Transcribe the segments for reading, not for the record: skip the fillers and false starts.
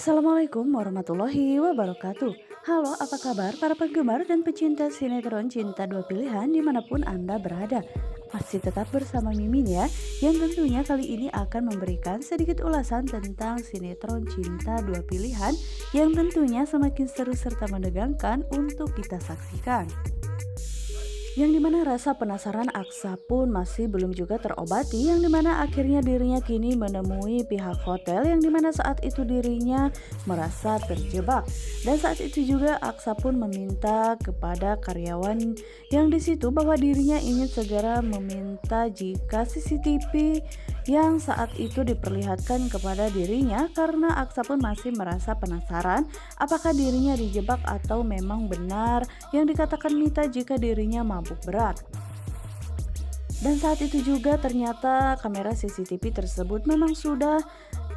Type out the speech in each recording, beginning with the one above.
Assalamualaikum warahmatullahi wabarakatuh. Halo, apa kabar para penggemar dan pecinta sinetron Cinta Dua Pilihan dimanapun Anda berada? Masih tetap bersama Mimin ya, yang tentunya kali ini akan memberikan sedikit ulasan tentang sinetron Cinta Dua Pilihan yang tentunya semakin seru serta menegangkan untuk kita saksikan. Yang dimana rasa penasaran Aksa pun masih belum juga terobati, yang dimana akhirnya dirinya kini menemui pihak hotel yang dimana saat itu dirinya merasa terjebak. Dan saat itu juga Aksa pun meminta kepada karyawan yang di situ bahwa dirinya ingin segera meminta jika CCTV yang saat itu diperlihatkan kepada dirinya, karena Aksa pun masih merasa penasaran apakah dirinya dijebak atau memang benar yang dikatakan Mita jika dirinya mabuk berat. Dan saat itu juga ternyata kamera CCTV tersebut memang sudah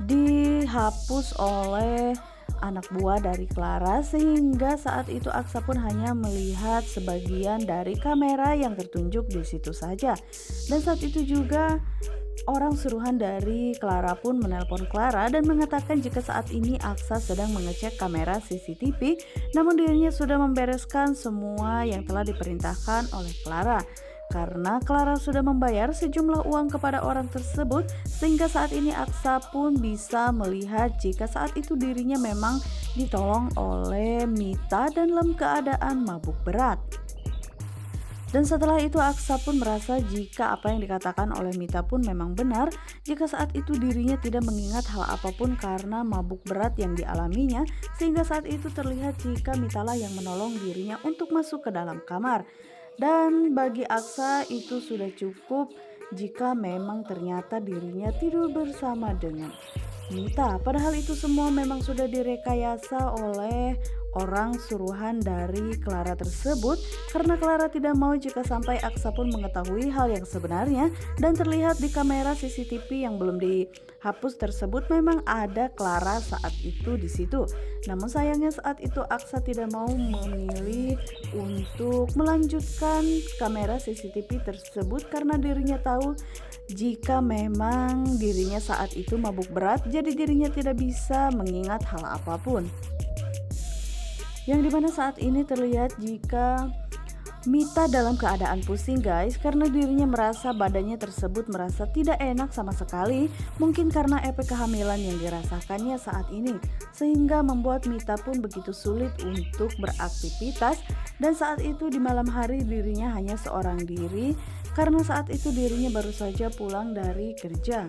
dihapus oleh anak buah dari Clara, sehingga saat itu Aksa pun hanya melihat sebagian dari kamera yang tertunjuk di situ saja. Dan saat itu juga orang suruhan dari Clara pun menelpon Clara dan mengatakan jika saat ini Aksa sedang mengecek kamera CCTV, namun dirinya sudah membereskan semua yang telah diperintahkan oleh Clara. Karena Clara sudah membayar sejumlah uang kepada orang tersebut, sehingga saat ini Aksa pun bisa melihat jika saat itu dirinya memang ditolong oleh Mita dan dalam keadaan mabuk berat. Dan setelah itu Aksa pun merasa jika apa yang dikatakan oleh Mita pun memang benar, jika saat itu dirinya tidak mengingat hal apapun karena mabuk berat yang dialaminya, sehingga saat itu terlihat jika Mitalah yang menolong dirinya untuk masuk ke dalam kamar. Dan bagi Aksa itu sudah cukup jika memang ternyata dirinya tidur bersama dengan Mita. Padahal itu semua memang sudah direkayasa oleh orang suruhan dari Clara tersebut, karena Clara tidak mau jika sampai Aksa pun mengetahui hal yang sebenarnya. Dan terlihat di kamera CCTV yang belum dihapus tersebut memang ada Clara saat itu di situ. Namun sayangnya saat itu Aksa tidak mau memilih untuk melanjutkan kamera CCTV tersebut karena dirinya tahu jika memang dirinya saat itu mabuk berat, jadi dirinya tidak bisa mengingat hal apapun. Yang dimana saat ini terlihat jika Mita dalam keadaan pusing guys, karena dirinya merasa badannya tersebut merasa tidak enak sama sekali, mungkin karena efek kehamilan yang dirasakannya saat ini, sehingga membuat Mita pun begitu sulit untuk beraktivitas. Dan saat itu di malam hari dirinya hanya seorang diri, karena saat itu dirinya baru saja pulang dari kerja.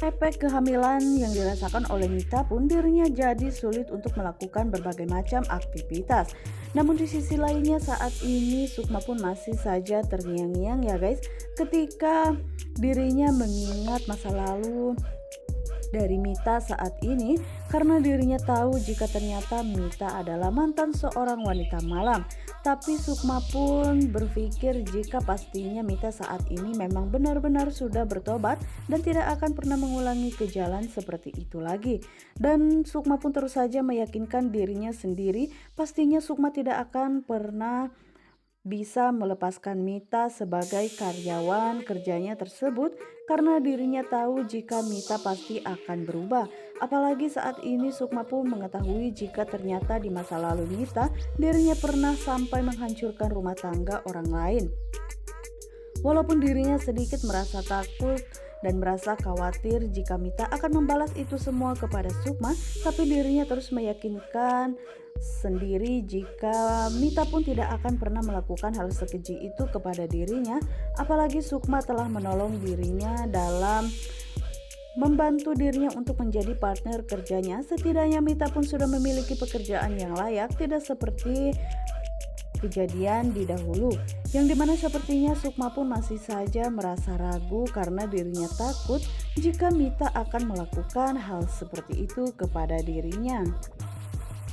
Efek kehamilan yang dirasakan oleh Mita pun dirinya jadi sulit untuk melakukan berbagai macam aktivitas. Namun di sisi lainnya saat ini Sukma pun masih saja terngiang-ngiang ya guys, ketika dirinya mengingat masa lalu dari Mita saat ini, karena dirinya tahu jika ternyata Mita adalah mantan seorang wanita malam. Tapi Sukma pun berpikir jika pastinya Mita saat ini memang benar-benar sudah bertobat dan tidak akan pernah mengulangi kejadian seperti itu lagi. Dan Sukma pun terus saja meyakinkan dirinya sendiri, pastinya Sukma tidak akan pernah bisa melepaskan Mita sebagai karyawan kerjanya tersebut, karena dirinya tahu jika Mita pasti akan berubah. Apalagi saat ini Sukma pun mengetahui jika ternyata di masa lalu Mita dirinya pernah sampai menghancurkan rumah tangga orang lain. Walaupun dirinya sedikit merasa takut dan merasa khawatir jika Mita akan membalas itu semua kepada Sukma, tapi dirinya terus meyakinkan sendiri jika Mita pun tidak akan pernah melakukan hal sekeji itu kepada dirinya. Apalagi Sukma telah menolong dirinya dalam membantu dirinya untuk menjadi partner kerjanya. Setidaknya Mita pun sudah memiliki pekerjaan yang layak, tidak seperti kejadian di dahulu, yang dimana sepertinya Sukma pun masih saja merasa ragu karena dirinya takut jika Mita akan melakukan hal seperti itu kepada dirinya.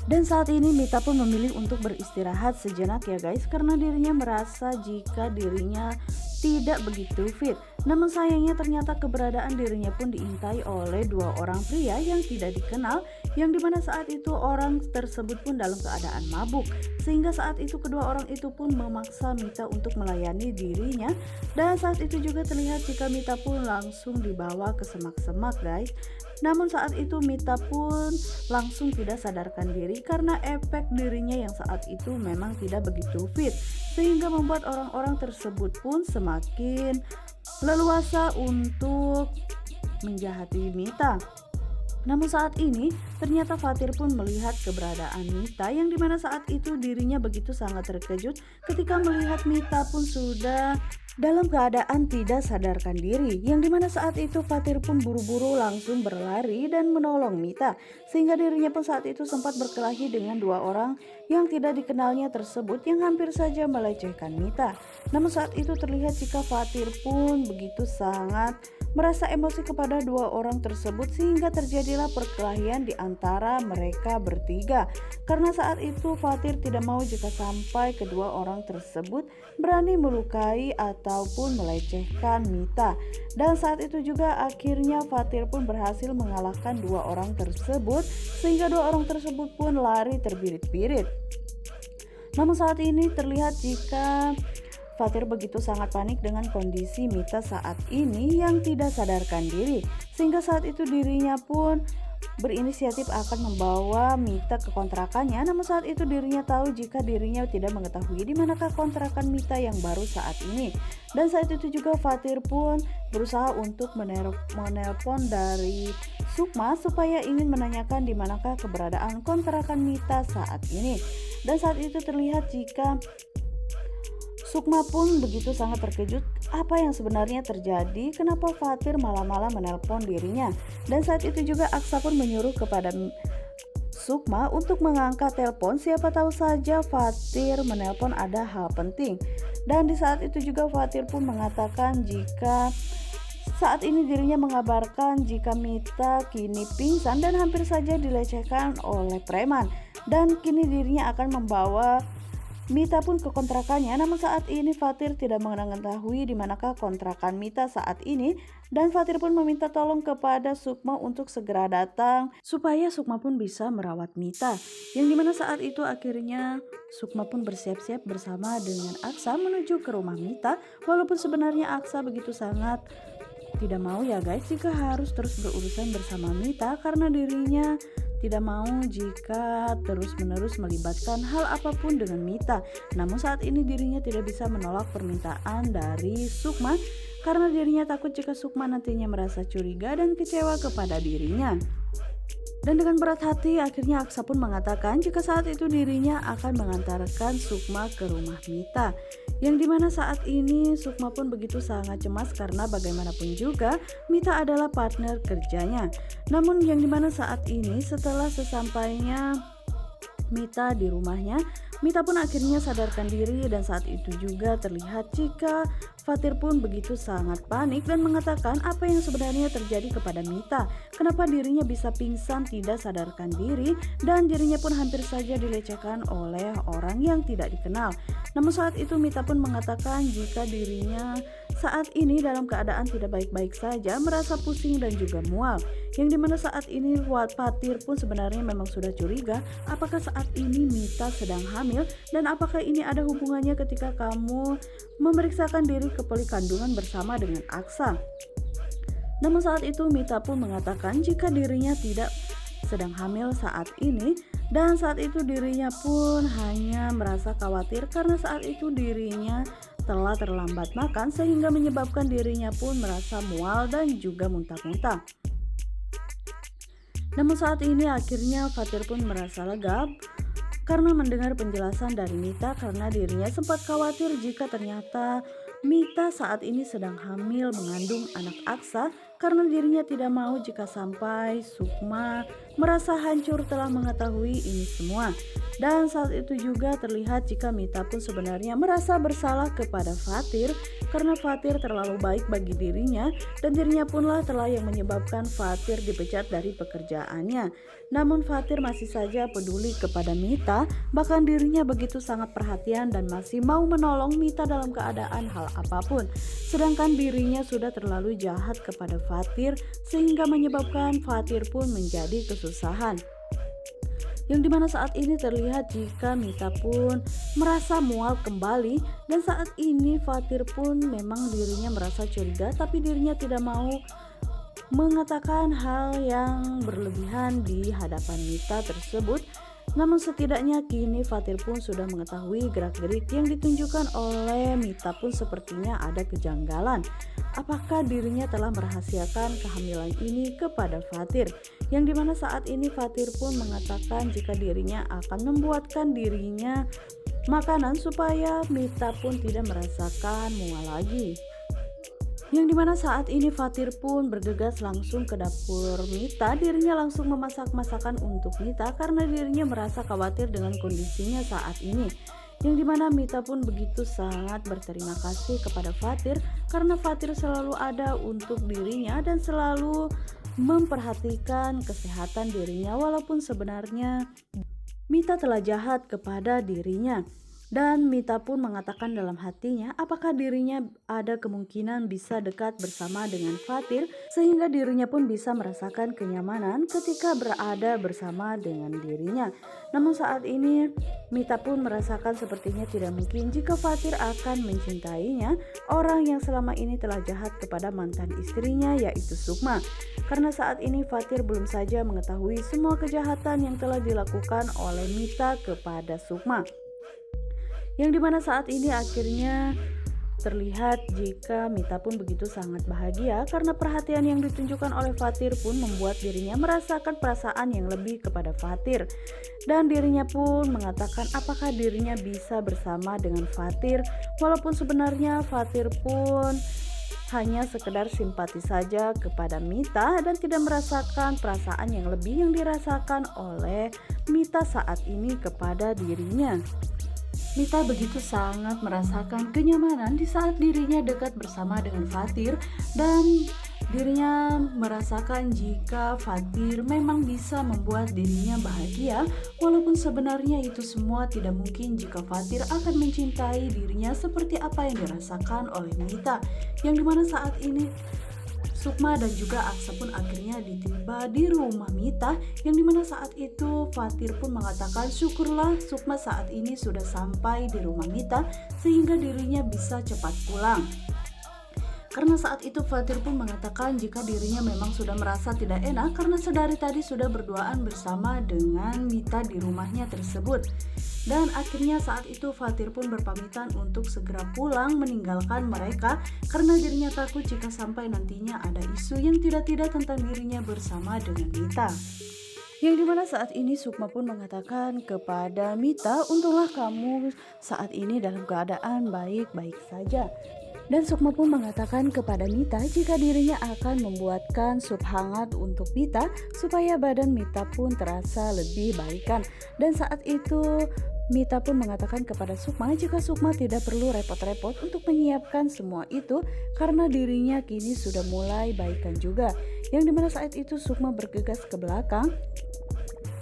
Dan saat ini Mita pun memilih untuk beristirahat sejenak ya guys, karena dirinya merasa jika dirinya tidak begitu fit. Namun sayangnya ternyata keberadaan dirinya pun diintai oleh dua orang pria yang tidak dikenal, yang dimana saat itu orang tersebut pun dalam keadaan mabuk, sehingga saat itu kedua orang itu pun memaksa Mita untuk melayani dirinya. Dan saat itu juga terlihat jika Mita pun langsung dibawa ke semak-semak guys. Namun saat itu Mita pun langsung tidak sadarkan diri karena efek dirinya yang saat itu memang tidak begitu fit, sehingga membuat orang-orang tersebut pun semakin leluasa untuk menjahati Mita. Namun saat ini ternyata Fatir pun melihat keberadaan Mita, yang dimana saat itu dirinya begitu sangat terkejut ketika melihat Mita pun sudah dalam keadaan tidak sadarkan diri, yang dimana saat itu Fatir pun buru-buru langsung berlari dan menolong Mita, sehingga dirinya pun saat itu sempat berkelahi dengan dua orang yang tidak dikenalnya tersebut yang hampir saja melecehkan Mita. Namun saat itu terlihat jika Fatir pun begitu sangat merasa emosi kepada dua orang tersebut, sehingga terjadilah perkelahian di antara mereka bertiga. Karena saat itu Fatir tidak mau jika sampai kedua orang tersebut berani melukai ataupun melecehkan Mita. Dan saat itu juga akhirnya Fatir pun berhasil mengalahkan dua orang tersebut, sehingga dua orang tersebut pun lari terbirit-birit. Namun saat ini terlihat jika Fatir begitu sangat panik dengan kondisi Mita saat ini yang tidak sadarkan diri, sehingga saat itu dirinya pun berinisiatif akan membawa Mita ke kontrakannya. Namun saat itu dirinya tahu jika dirinya tidak mengetahui di manakah kontrakan Mita yang baru saat ini. Dan saat itu juga Fatir pun berusaha untuk menelpon dari Sukma supaya ingin menanyakan di manakah keberadaan kontrakan Mita saat ini. Dan saat itu terlihat jika Sukma pun begitu sangat terkejut apa yang sebenarnya terjadi, kenapa Fatir malam-malam menelpon dirinya. Dan saat itu juga Aksa pun menyuruh kepada Sukma untuk mengangkat telepon, siapa tahu saja Fatir menelpon ada hal penting. Dan di saat itu juga Fatir pun mengatakan jika saat ini dirinya mengabarkan jika Mita kini pingsan dan hampir saja dilecehkan oleh preman, dan kini dirinya akan membawa Mita pun ke kontrakannya. Namun saat ini Fatir tidak mengetahui di manakah kontrakan Mita saat ini, dan Fatir pun meminta tolong kepada Sukma untuk segera datang supaya Sukma pun bisa merawat Mita. Yang dimana saat itu akhirnya Sukma pun bersiap-siap bersama dengan Aksa menuju ke rumah Mita, walaupun sebenarnya Aksa begitu sangat tidak mau ya guys jika harus terus berurusan bersama Mita, karena dirinya tidak mau jika terus-menerus melibatkan hal apapun dengan Mita. Namun saat ini dirinya tidak bisa menolak permintaan dari Sukma karena dirinya takut jika Sukma nantinya merasa curiga dan kecewa kepada dirinya. Dan dengan berat hati akhirnya Aksa pun mengatakan jika saat itu dirinya akan mengantarkan Sukma ke rumah Mita. Yang dimana saat ini Sukma pun begitu sangat cemas karena bagaimanapun juga Mita adalah partner kerjanya. Namun yang dimana saat ini setelah sesampainya Mita di rumahnya, Mita pun akhirnya sadarkan diri, dan saat itu juga terlihat jika Fatir pun begitu sangat panik dan mengatakan apa yang sebenarnya terjadi kepada Mita. Kenapa dirinya bisa pingsan tidak sadarkan diri dan dirinya pun hampir saja dilecehkan oleh orang yang tidak dikenal. Namun saat itu Mita pun mengatakan jika dirinya saat ini dalam keadaan tidak baik-baik saja, merasa pusing dan juga mual. Yang dimana saat ini Fatir pun sebenarnya memang sudah curiga apakah saat ini Mita sedang hamil dan apakah ini ada hubungannya ketika kamu memeriksakan diri ke poli kandungan bersama dengan Aksa. Namun saat itu Mita pun mengatakan jika dirinya tidak sedang hamil saat ini, dan saat itu dirinya pun hanya merasa khawatir karena saat itu dirinya telah terlambat makan sehingga menyebabkan dirinya pun merasa mual dan juga muntah-muntah. Namun saat ini akhirnya Fatir pun merasa lega karena mendengar penjelasan dari Mita, karena dirinya sempat khawatir jika ternyata Mita saat ini sedang hamil mengandung anak Aksa, karena dirinya tidak mau jika sampai Sukma merasa hancur telah mengetahui ini semua. Dan saat itu juga terlihat jika Mita pun sebenarnya merasa bersalah kepada Fatir karena Fatir terlalu baik bagi dirinya, dan dirinya punlah telah yang menyebabkan Fatir dipecat dari pekerjaannya. Namun Fatir masih saja peduli kepada Mita, bahkan dirinya begitu sangat perhatian dan masih mau menolong Mita dalam keadaan hal apapun. Sedangkan dirinya sudah terlalu jahat kepada Fatir sehingga menyebabkan Fatir pun menjadi kesusahan. yang dimana saat ini terlihat jika Mita pun merasa mual kembali, dan saat ini Fatir pun memang dirinya merasa curiga tapi dirinya tidak mau mengatakan hal yang berlebihan di hadapan Mita tersebut. Namun setidaknya kini Fatir pun sudah mengetahui gerak-gerik yang ditunjukkan oleh Mita pun sepertinya ada kejanggalan. Apakah dirinya telah merahasiakan kehamilan ini kepada Fatir? Yang dimana saat ini Fatir pun mengatakan jika dirinya akan membuatkan dirinya makanan supaya Mita pun tidak merasakan mual lagi. Yang dimana saat ini Fatir pun bergegas langsung ke dapur Mita. Dirinya langsung memasak masakan untuk Mita karena dirinya merasa khawatir dengan kondisinya saat ini. Yang dimana Mita pun begitu sangat berterima kasih kepada Fatir karena Fatir selalu ada untuk dirinya dan selalu memperhatikan kesehatan dirinya, walaupun sebenarnya Mita telah jahat kepada dirinya. Dan Mita pun mengatakan dalam hatinya apakah dirinya ada kemungkinan bisa dekat bersama dengan Fatir sehingga dirinya pun bisa merasakan kenyamanan ketika berada bersama dengan dirinya. Namun saat ini Mita pun merasakan sepertinya tidak mungkin jika Fatir akan mencintainya, orang yang selama ini telah jahat kepada mantan istrinya yaitu Sukma. Karena saat ini Fatir belum saja mengetahui semua kejahatan yang telah dilakukan oleh Mita kepada Sukma. Yang dimana saat ini akhirnya terlihat jika Mita pun begitu sangat bahagia karena perhatian yang ditunjukkan oleh Fatir pun membuat dirinya merasakan perasaan yang lebih kepada Fatir. Dan dirinya pun mengatakan apakah dirinya bisa bersama dengan Fatir, walaupun sebenarnya Fatir pun hanya sekedar simpati saja kepada Mita dan tidak merasakan perasaan yang lebih yang dirasakan oleh Mita saat ini kepada dirinya. Mita begitu sangat merasakan kenyamanan di saat dirinya dekat bersama dengan Fatir, dan dirinya merasakan jika Fatir memang bisa membuat dirinya bahagia, walaupun sebenarnya itu semua tidak mungkin jika Fatir akan mencintai dirinya seperti apa yang dirasakan oleh Mita. Yang dimana saat ini Sukma dan juga Aksa pun akhirnya ditiba di rumah Mita, yang dimana saat itu Fatir pun mengatakan syukurlah Sukma saat ini sudah sampai di rumah Mita sehingga dirinya bisa cepat pulang. Karena saat itu Fatir pun mengatakan jika dirinya memang sudah merasa tidak enak karena sedari tadi sudah berduaan bersama dengan Mita di rumahnya tersebut. Dan akhirnya saat itu Fatir pun berpamitan untuk segera pulang meninggalkan mereka karena dirinya takut jika sampai nantinya ada isu yang tidak-tidak tentang dirinya bersama dengan Mita. Yang dimana saat ini Sukma pun mengatakan kepada Mita, untunglah kamu saat ini dalam keadaan baik-baik saja. Dan Sukma pun mengatakan kepada Mita jika dirinya akan membuatkan sup hangat untuk Mita supaya badan Mita pun terasa lebih baikan. Dan saat itu Mita pun mengatakan kepada Sukma jika Sukma tidak perlu repot-repot untuk menyiapkan semua itu karena dirinya kini sudah mulai baikan juga. Yang dimana saat itu Sukma bergegas ke belakang.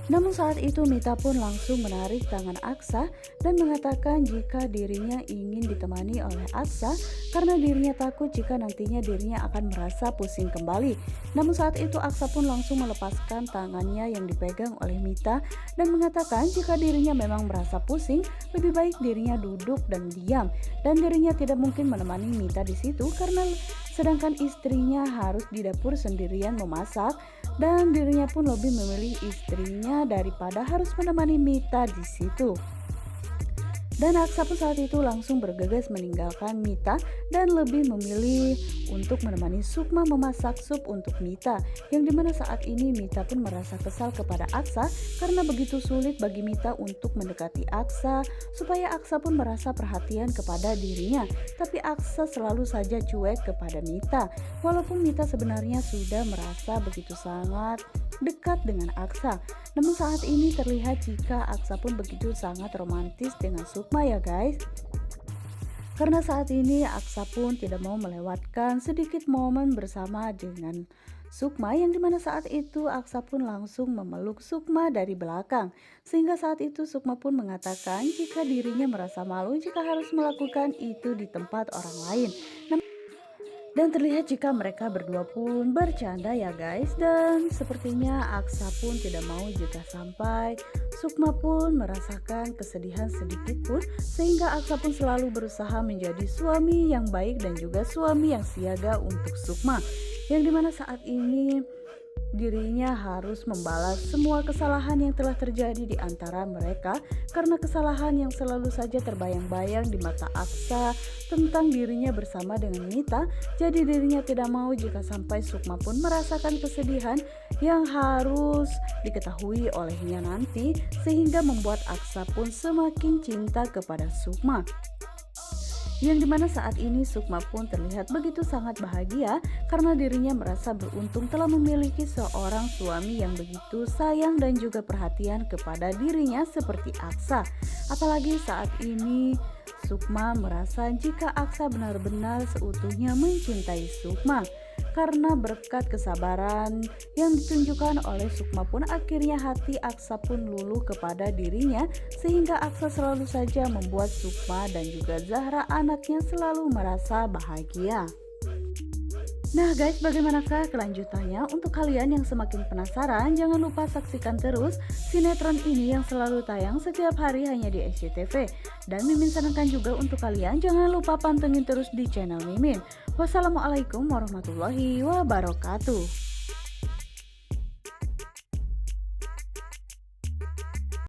Namun saat itu Mita pun langsung menarik tangan Aksa dan mengatakan jika dirinya ingin ditemani oleh Aksa karena dirinya takut jika nantinya dirinya akan merasa pusing kembali. Namun saat itu Aksa pun langsung melepaskan tangannya yang dipegang oleh Mita dan mengatakan jika dirinya memang merasa pusing, lebih baik dirinya duduk dan diam, dan dirinya tidak mungkin menemani Mita di situ karena sedangkan istrinya harus di dapur sendirian memasak, dan dirinya pun lebih memilih istrinya daripada harus menemani Mita di situ. Dan Aksa pun saat itu langsung bergegas meninggalkan Mita dan lebih memilih untuk menemani Sukma memasak sup untuk Mita. Yang dimana saat ini Mita pun merasa kesal kepada Aksa karena begitu sulit bagi Mita untuk mendekati Aksa supaya Aksa pun merasa perhatian kepada dirinya. Tapi Aksa selalu saja cuek kepada Mita, walaupun Mita sebenarnya sudah merasa begitu sangat dekat dengan Aksa. Namun saat ini terlihat jika Aksa pun begitu sangat romantis dengan Sukma ya guys. Karena saat ini Aksa pun tidak mau melewatkan sedikit momen bersama dengan Sukma, yang dimana saat itu Aksa pun langsung memeluk Sukma dari belakang. Sehingga saat itu Sukma pun mengatakan jika dirinya merasa malu jika harus melakukan itu di tempat orang lain. Dan terlihat jika mereka berdua pun bercanda ya guys. Dan sepertinya Aksa pun tidak mau jika sampai Sukma pun merasakan kesedihan sedikit pun, sehingga Aksa pun selalu berusaha menjadi suami yang baik dan juga suami yang siaga untuk Sukma. Yang dimana saat ini dirinya harus membalas semua kesalahan yang telah terjadi di antara mereka, karena kesalahan yang selalu saja terbayang-bayang di mata Aksa tentang dirinya bersama dengan Mita. Jadi dirinya tidak mau jika sampai Sukma pun merasakan kesedihan yang harus diketahui olehnya nanti, sehingga membuat Aksa pun semakin cinta kepada Sukma. Yang dimana saat ini Sukma pun terlihat begitu sangat bahagia karena dirinya merasa beruntung telah memiliki seorang suami yang begitu sayang dan juga perhatian kepada dirinya seperti Aksa. Apalagi saat ini Sukma merasa jika Aksa benar-benar seutuhnya mencintai Sukma. Karena berkat kesabaran yang ditunjukkan oleh Sukma pun akhirnya hati Aksa pun luluh kepada dirinya, sehingga Aksa selalu saja membuat Sukma dan juga Zahra anaknya selalu merasa bahagia. Nah guys, bagaimanakah kelanjutannya? Untuk kalian yang semakin penasaran, jangan lupa saksikan terus sinetron ini yang selalu tayang setiap hari hanya di SCTV. Dan Mimin sarankan juga untuk kalian jangan lupa pantengin terus di channel Mimin. Wassalamualaikum warahmatullahi wabarakatuh.